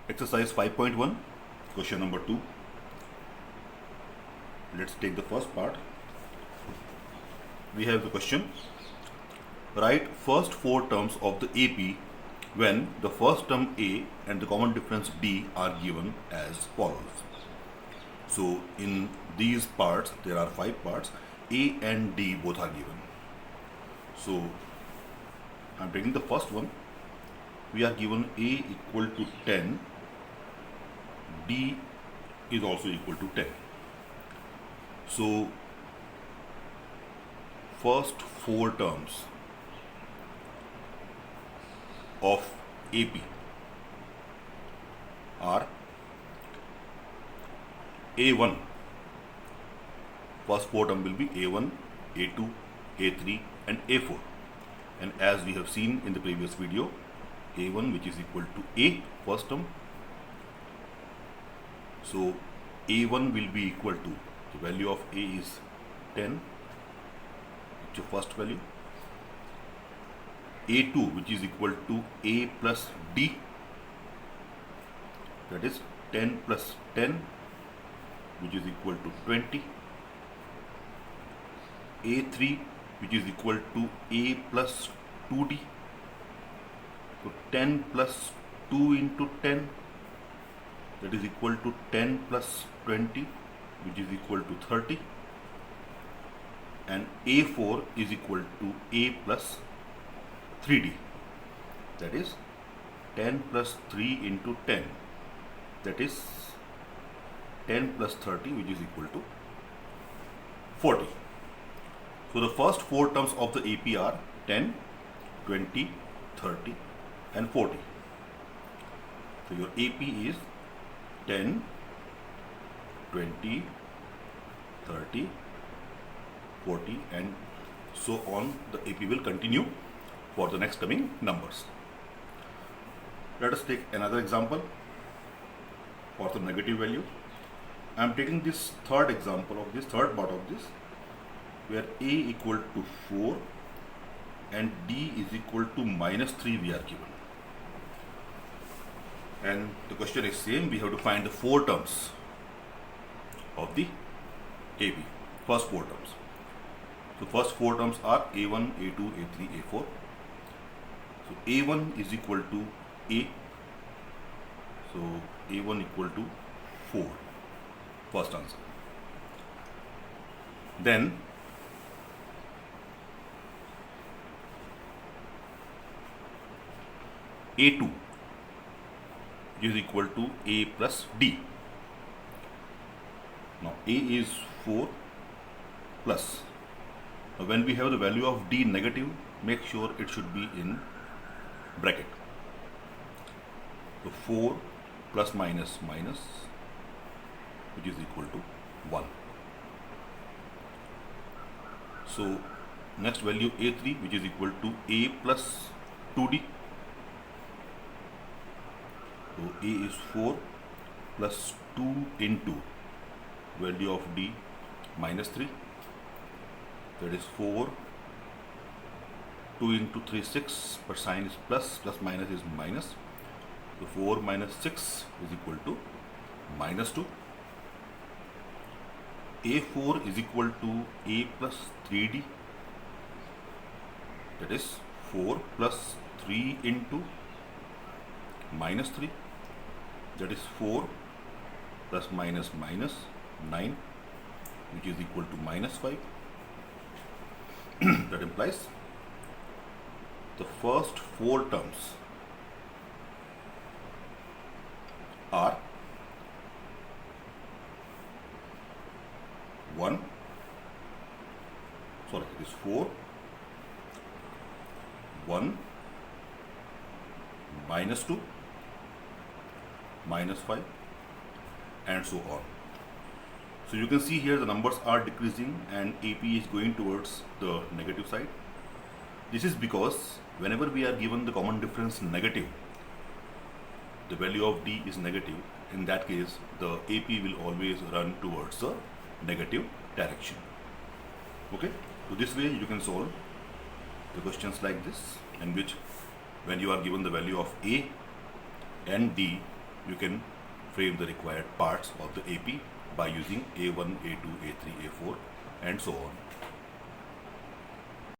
Exercise 5.1, question number 2. Let's take the first part. We have the question. Write first four terms of the AP when the first term A and the common difference D are given as follows. So in these parts, there are 5 parts. A and D both are given. So I'm taking the first one. We are given A equal to 10. D is also equal to 10. So first 4 terms of AP are A1. First 4 term will be A1, A2, A3 and A4. And as we have seen in the previous video, A1 which is equal to A, first term. So A1 will be equal to, the value of A is 10, it's your first value. A2 which is equal to A plus D, that is 10 plus 10 which is equal to 20. A3 which is equal to A plus 2D, so 10 plus 2 into 10, that is equal to 10 plus 20 which is equal to 30. And A4 is equal to A plus 3D, that is 10 plus 3 into 10, that is 10 plus 30 which is equal to 40. So the first 4 terms of the AP are 10, 20, 30 and 40. So your AP is 10, 20, 30, 40 and so on. The AP will continue for the next coming numbers. Let us take another example for the negative value. I am taking this third example of this third part of this, where A equal to 4 and D is equal to minus 3 we are given. And the question is same, we have to find the 4 terms of the AP, first 4 terms. So first 4 terms are A1, A2, A3, A4. So A1 is equal to A, so A1 equal to 4, first answer. Then A2 is equal to A plus D. Now A is 4 plus. Now when we have the value of D negative, make sure it should be in bracket. So 4 plus minus minus, which is equal to 1. So next value A3 which is equal to A plus 2D. So A is 4 plus 2 into value of D minus 3, that is 4, 2 into 3 6, but sign is plus, plus minus is minus, so 4 minus 6 is equal to minus 2. A4 is equal to A plus 3D, that is 4 plus 3 into minus 3, that is 4 plus minus minus 9, which is equal to minus 5. That implies the first 4 terms are 4, -1, -2, -5 and so on. So you can see here the numbers are decreasing and AP is going towards the negative side. This is because whenever we are given the common difference negative, the value of D is negative, in that case the AP will always run towards the negative direction. Okay, so this way you can solve the questions like this, in which when you are given the value of A and D, you can frame the required parts of the AP by using A1, A2, A3, A4 and so on.